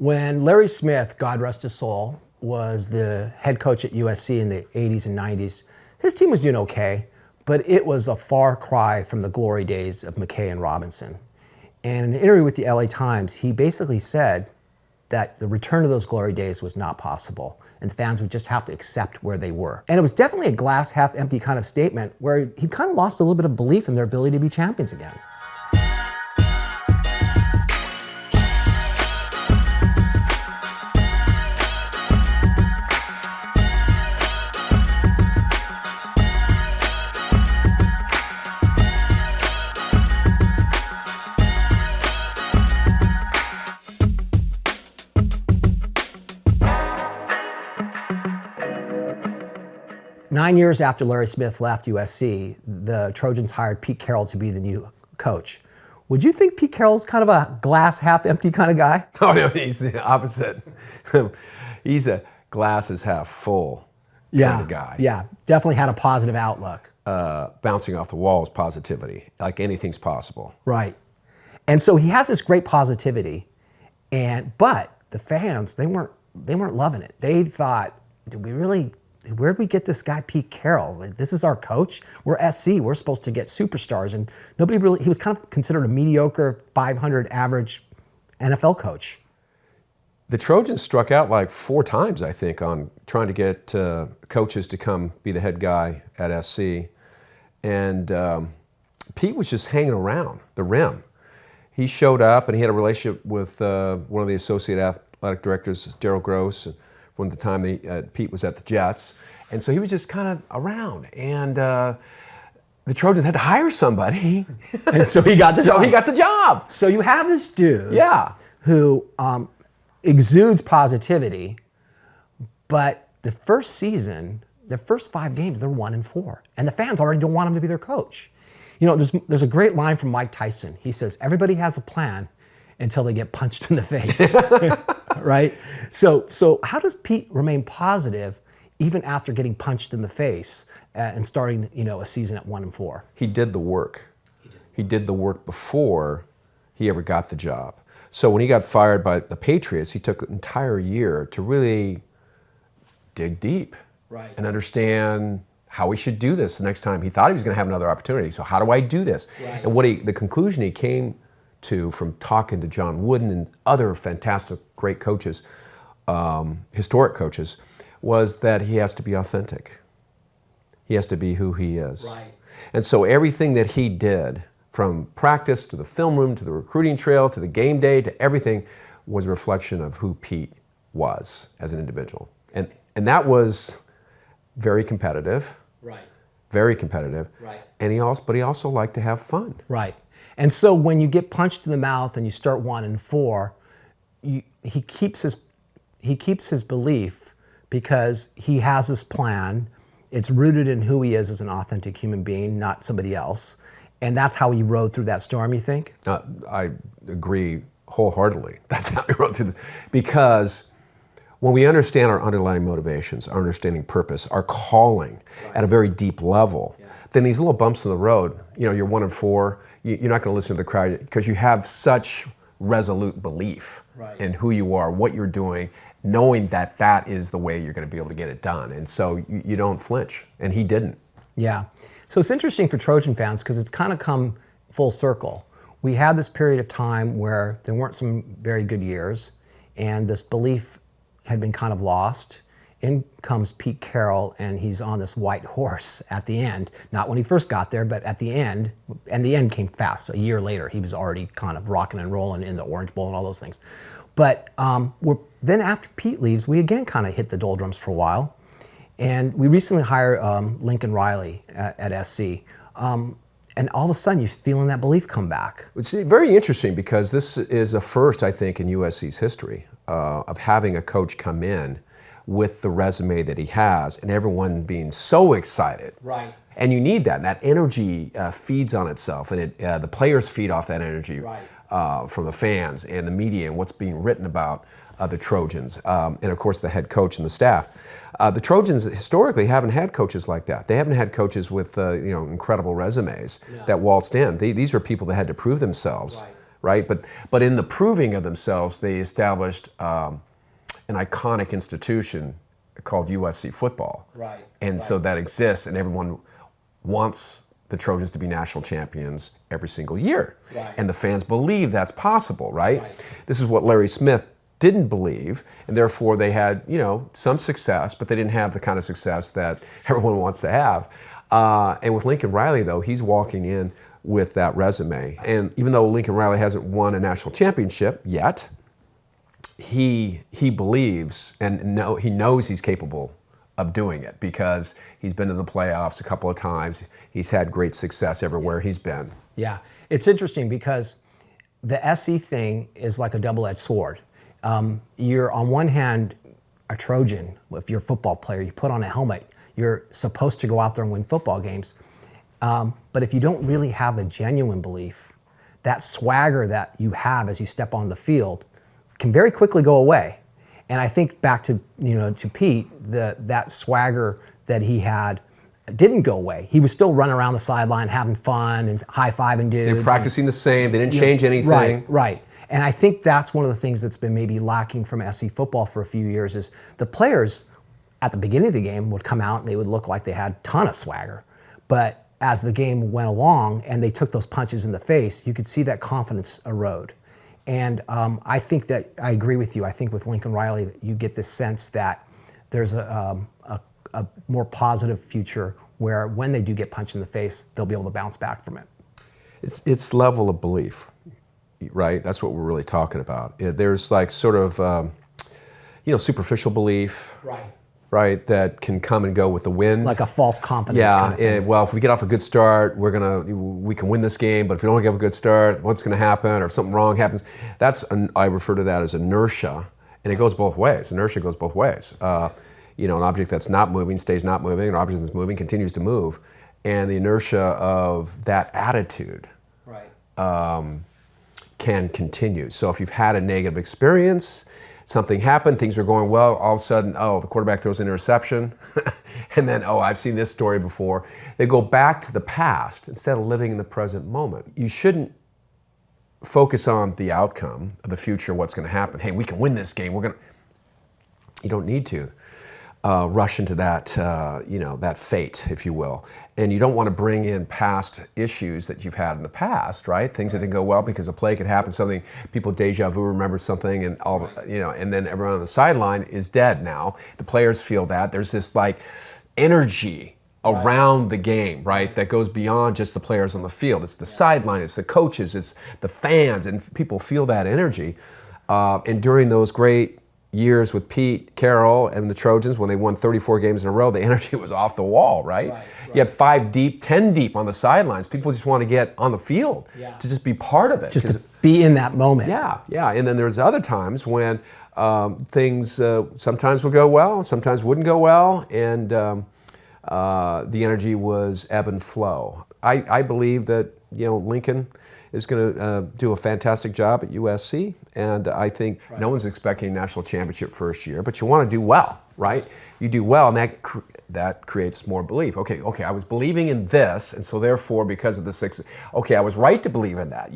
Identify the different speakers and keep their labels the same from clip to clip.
Speaker 1: When Larry Smith, God rest his soul, was the head coach at USC in the 80s and 90s, his team was doing okay, but it was a far cry from the glory days of McKay and Robinson. And in an interview with the LA Times, he basically said that the return of those glory days was not possible, and fans would just have to accept where they were. And it was definitely a glass half empty kind of statement where he kind of lost a little bit of belief in their ability to be champions again. 9 years after Larry Smith left USC, the Trojans hired Pete Carroll to be the new coach. Would you think Pete Carroll's kind of a glass half empty kind of guy?
Speaker 2: Oh no, he's the opposite. He's a glass is half full kind of guy.
Speaker 1: Yeah, definitely had a positive outlook.
Speaker 2: Bouncing off the walls positivity, like anything's possible.
Speaker 1: Right. And so he has this great positivity, but the fans, they weren't loving it. They thought, where'd we get this guy Pete Carroll? This is our coach. We're SC. We're supposed to get superstars, and he was kind of considered a mediocre 500 average NFL coach.
Speaker 2: The Trojans struck out like 4 times, I think, on trying to get coaches to come be the head guy at SC. And Pete was just hanging around the rim. He showed up and he had a relationship with one of the associate athletic directors, Daryl Gross, from the time Pete was at the Jets. And so he was just kind of around. And the Trojans had to hire somebody.
Speaker 1: And so he got the job. So you have this dude who exudes positivity, but the first season, the first 5 games, they're 1-4. And the fans already don't want him to be their coach. You know, there's a great line from Mike Tyson. He says, everybody has a plan until they get punched in the face, right? So how does Pete remain positive even after getting punched in the face and starting, a season at 1-4?
Speaker 2: He did the work. He did the work before he ever got the job. So when he got fired by the Patriots, he took an entire year to really dig deep and understand how we should do this the next time. He thought he was going to have another opportunity. So how do I do this?
Speaker 1: Right.
Speaker 2: And the conclusion he came to from talking to John Wooden and other fantastic, great coaches, historic coaches, was that he has to be authentic. He has to be who he is.
Speaker 1: Right.
Speaker 2: And so everything that he did, from practice to the film room to the recruiting trail to the game day to everything, was a reflection of who Pete was as an individual. And that was very competitive.
Speaker 1: Right.
Speaker 2: Very competitive.
Speaker 1: Right.
Speaker 2: And he also liked to have fun.
Speaker 1: Right. And so when you get punched in the mouth and you start 1-4, he keeps his belief because he has this plan. It's rooted in who he is as an authentic human being, not somebody else. And that's how he rode through that storm, you think?
Speaker 2: I agree wholeheartedly. That's how he rode through this. Because when we understand our underlying motivations, our understanding purpose, our calling at a very deep level, then these little bumps in the road, you're 1-4, you're not going to listen to the crowd because you have such resolute belief in who you are, what you're doing, knowing that that is the way you're going to be able to get it done. And so you don't flinch. And he didn't.
Speaker 1: Yeah. So it's interesting for Trojan fans because it's kind of come full circle. We had this period of time where there weren't some very good years, and this belief had been kind of lost. In comes Pete Carroll, and he's on this white horse at the end. Not when he first got there, but at the end. And the end came fast. A year later, he was already kind of rocking and rolling in the Orange Bowl and all those things. But then after Pete leaves, we again kind of hit the doldrums for a while. And we recently hired Lincoln Riley at SC. And all of a sudden, you're feeling that belief come back.
Speaker 2: It's very interesting because this is a first, I think, in USC's history of having a coach come in with the resume that he has and everyone being so excited.
Speaker 1: Right.
Speaker 2: And you need that. And that energy feeds on itself, and the players feed off that energy from the fans and the media and what's being written about the Trojans, and of course the head coach and the staff. The Trojans historically haven't had coaches like that. They haven't had coaches with incredible resumes that waltzed in. These are people that had to prove themselves right? But in the proving of themselves, they established an iconic institution called USC football.
Speaker 1: Right.
Speaker 2: And so that exists, and everyone wants the Trojans to be national champions every single year.
Speaker 1: Right.
Speaker 2: And the fans believe that's possible, right?
Speaker 1: Right.
Speaker 2: This is what Larry Smith didn't believe, and therefore they had, some success, but they didn't have the kind of success that everyone wants to have. And with Lincoln Riley, though, he's walking in with that resume. And even though Lincoln Riley hasn't won a national championship yet, he believes and he knows he's capable of doing it because he's been to the playoffs a couple of times. He's had great success everywhere he's been.
Speaker 1: Yeah, it's interesting because the SE thing is like a double-edged sword. You're on one hand a Trojan. If you're a football player, you put on a helmet. You're supposed to go out there and win football games. But if you don't really have a genuine belief, that swagger that you have as you step on the field can very quickly go away. And I think back to to Pete, that swagger that he had didn't go away. He was still running around the sideline having fun and high-fiving dudes.
Speaker 2: They were practicing the same. They didn't change anything.
Speaker 1: Right. And I think that's one of the things that's been maybe lacking from SC football for a few years is the players at the beginning of the game would come out and they would look like they had a ton of swagger. But as the game went along and they took those punches in the face, you could see that confidence erode. And I think that I agree with you. I think with Lincoln Riley, you get this sense that there's a more positive future where when they do get punched in the face, they'll be able to bounce back from it.
Speaker 2: It's level of belief, right? That's what we're really talking about. There's like sort of, superficial belief. Right, that can come and go with the wind.
Speaker 1: Like a false confidence kind of thing.
Speaker 2: Well, if we get off a good start, we can win this game, but if we don't get a good start, what's gonna happen, or if something wrong happens? I refer to that as inertia, and it goes both ways. Inertia goes both ways. An object that's not moving stays not moving, an object that's moving continues to move. And the inertia of that attitude can continue. So if you've had a negative experience, something happened, things were going well, all of a sudden, the quarterback throws an interception, and then, I've seen this story before. They go back to the past instead of living in the present moment. You shouldn't focus on the outcome of the future, what's gonna happen. Hey, we can win this game, you don't need to rush into that, that fate, if you will. And you don't want to bring in past issues that you've had in the past, right? Things that didn't go well because a play could happen, something, people deja vu remember something and and then everyone on the sideline is dead now. The players feel that. There's this like energy around the game, right? That goes beyond just the players on the field. It's the sideline, it's the coaches, it's the fans, and people feel that energy. And during those great years with Pete, Carroll, and the Trojans, when they won 34 games in a row, the energy was off the wall, right? You had 5 deep, 10 deep on the sidelines. People just want to get on the field to just be part of it.
Speaker 1: Just to be in that moment.
Speaker 2: Yeah. And then there's other times when things sometimes would go well, sometimes wouldn't go well, and the energy was ebb and flow. I believe that Lincoln is going to do a fantastic job at USC, and I think no one's expecting a national championship first year, but you want to do well, right? You do well, and that creates more belief. Okay, I was believing in this, and so therefore, because of the success, I was right to believe in that.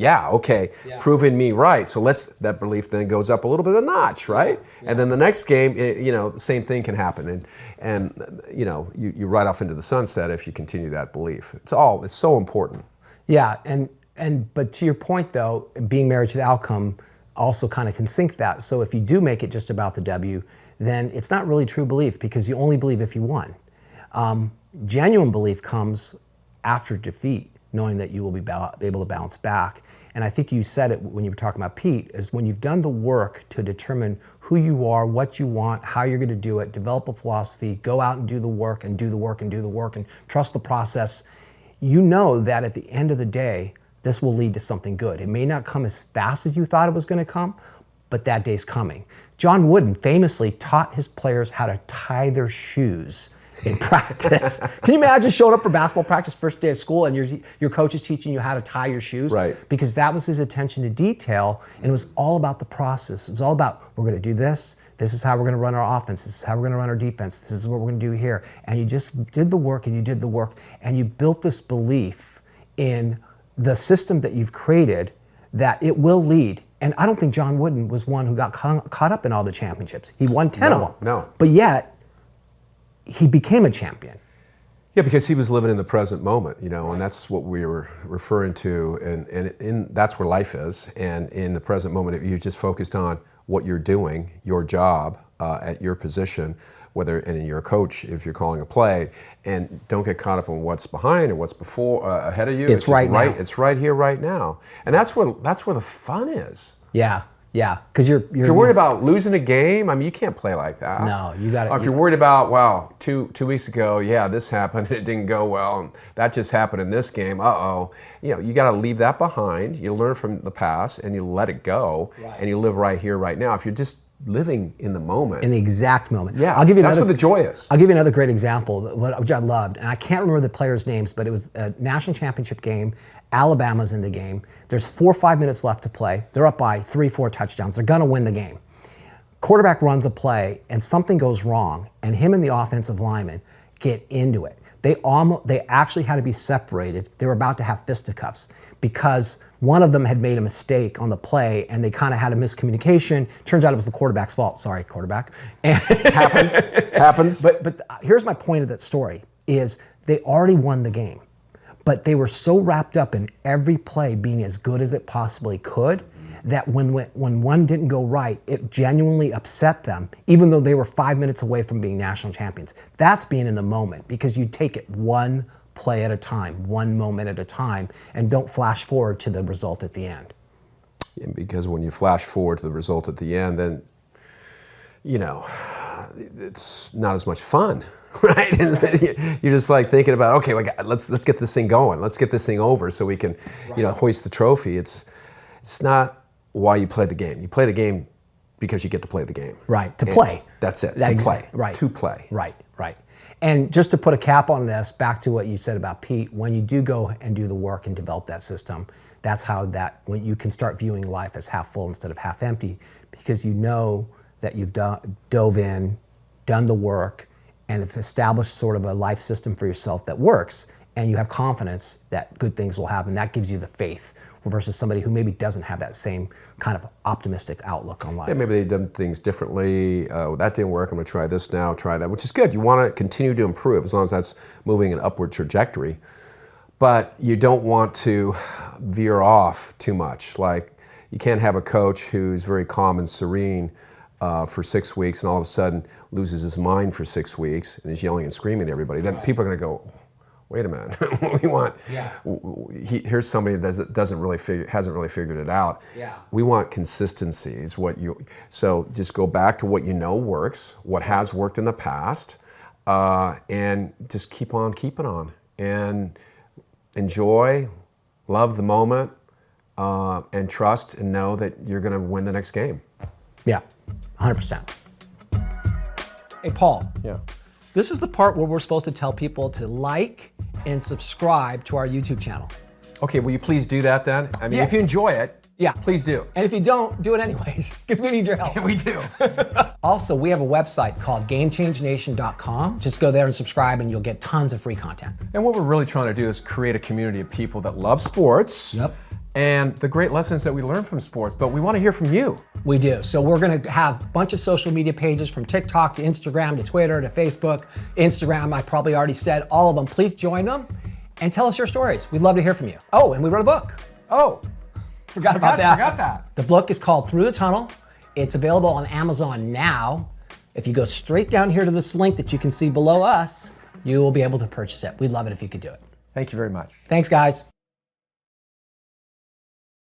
Speaker 2: Proving me right. So that belief then goes up a little bit of a notch, right? And then the next game, the same thing can happen, and you ride off into the sunset if you continue that belief. It's so important.
Speaker 1: Yeah, but to your point though, being married to the outcome also kind of can sink that. So if you do make it just about the W, then it's not really true belief because you only believe if you won. Genuine belief comes after defeat, knowing that you will be able to bounce back. And I think you said it when you were talking about Pete, is when you've done the work to determine who you are, what you want, how you're going to do it, develop a philosophy, go out and do the work and do the work and do the work and trust the process, you know that at the end of the day, this will lead to something good. It may not come as fast as you thought it was going to come, but that day's coming. John Wooden famously taught his players how to tie their shoes in practice. Can you imagine showing up for basketball practice first day of school and your coach is teaching you how to tie your shoes?
Speaker 2: Right.
Speaker 1: Because that was his attention to detail, and it was all about the process. It was all about, we're going to do this. This is how we're going to run our offense. This is how we're going to run our defense. This is what we're going to do here. And you just did the work and you did the work and you built this belief in the system that you've created that it will lead. And I don't think John Wooden was one who got caught up in all the championships. He won 10 of them.
Speaker 2: No.
Speaker 1: But yet, he became a champion.
Speaker 2: Yeah, because he was living in the present moment, you know, and that's what we were referring to, and that's where life is. And in the present moment, if you just focused on what you're doing, your job at your position, and you're a coach if you're calling a play, and don't get caught up on what's behind or what's before ahead of you.
Speaker 1: It's right now.
Speaker 2: It's right here, right now, and that's where the fun is.
Speaker 1: Yeah. Yeah, because you're
Speaker 2: if you're worried about losing a game, I mean, you can't play like that.
Speaker 1: No, you got it.
Speaker 2: Or if you're worried about, well, two weeks ago, yeah, this happened, and it didn't go well, and that just happened in this game. You got to leave that behind. You learn from the past, and you let it go, and you live right here, right now. If you're just living in the moment,
Speaker 1: in the exact moment.
Speaker 2: Yeah,
Speaker 1: I'll give you
Speaker 2: that's where the joy is.
Speaker 1: I'll give you another great example, which I loved, and I can't remember the players' names, but it was a national championship game. Alabama's in the game. There's 4 or 5 minutes left to play. They're up by 3-4 touchdowns. They're gonna win the game. Quarterback runs a play and something goes wrong, and him and the offensive lineman get into it. They actually had to be separated. They were about to have fisticuffs because one of them had made a mistake on the play and they kind of had a miscommunication. Turns out it was the quarterback's fault. Sorry, quarterback. And
Speaker 2: Happens.
Speaker 1: But here's my point of that story is they already won the game. But they were so wrapped up in every play being as good as it possibly could that when one didn't go right, it genuinely upset them, even though they were 5 minutes away from being national champions. That's being in the moment because you take it one play at a time, one moment at a time, and don't flash forward to the result at the end.
Speaker 2: Yeah, because when you flash forward to the result at the end, then, it's not as much fun. Right, and you're just like thinking about, okay, let's get this thing going, let's get this thing over, so we can, hoist the trophy. It's not why you play the game. You play the game because you get to play the game.
Speaker 1: Right, to play.
Speaker 2: That's it. To play.
Speaker 1: Right.
Speaker 2: To play.
Speaker 1: Right. And just to put a cap on this, back to what you said about Pete, when you do go and do the work and develop that system, that's how when you can start viewing life as half full instead of half empty, because you know that you've dove in, done the work, and have established sort of a life system for yourself that works, and you have confidence that good things will happen. That gives you the faith versus somebody who maybe doesn't have that same kind of optimistic outlook on life.
Speaker 2: Yeah, maybe they've done things differently. That didn't work, I'm gonna try this now, try that, which is good. You wanna continue to improve as long as that's moving an upward trajectory. But you don't want to veer off too much. Like, you can't have a coach who's very calm and serene for 6 weeks and all of a sudden loses his mind for 6 weeks and is yelling and screaming at everybody. Then people are going to go, wait a minute, we want, here's somebody that hasn't really figured it out. Yeah. We want consistency is so just go back to what you know works, what has worked in the past, and just keep on keeping on and enjoy, love the moment, and trust and know that you're going to win the next game.
Speaker 1: Yeah, 100%. Hey, Paul.
Speaker 2: Yeah.
Speaker 1: This is the part where we're supposed to tell people to like and subscribe to our YouTube channel.
Speaker 2: Okay, will you please do that then? I mean, if you enjoy it, please do.
Speaker 1: And if you don't, do it anyways, because we need your help.
Speaker 2: We do.
Speaker 1: Also, we have a website called GameChangeNation.com. Just go there and subscribe and you'll get tons of free content.
Speaker 2: And what we're really trying to do is create a community of people that love sports.
Speaker 1: Yep.
Speaker 2: And the great lessons that we learn from sports, but we want to hear from you.
Speaker 1: We do. So we're going to have a bunch of social media pages from TikTok to Instagram to Twitter to Facebook, Instagram, I probably already said all of them. Please join them and tell us your stories. We'd love to hear from you. Oh, and we wrote a book.
Speaker 2: Oh,
Speaker 1: forgot about that.
Speaker 2: Forgot that.
Speaker 1: The book is called Through the Tunnel. It's available on Amazon now. If you go straight down here to this link that you can see below us, you will be able to purchase it. We'd love it if you could do it.
Speaker 2: Thank you very much.
Speaker 1: Thanks, guys.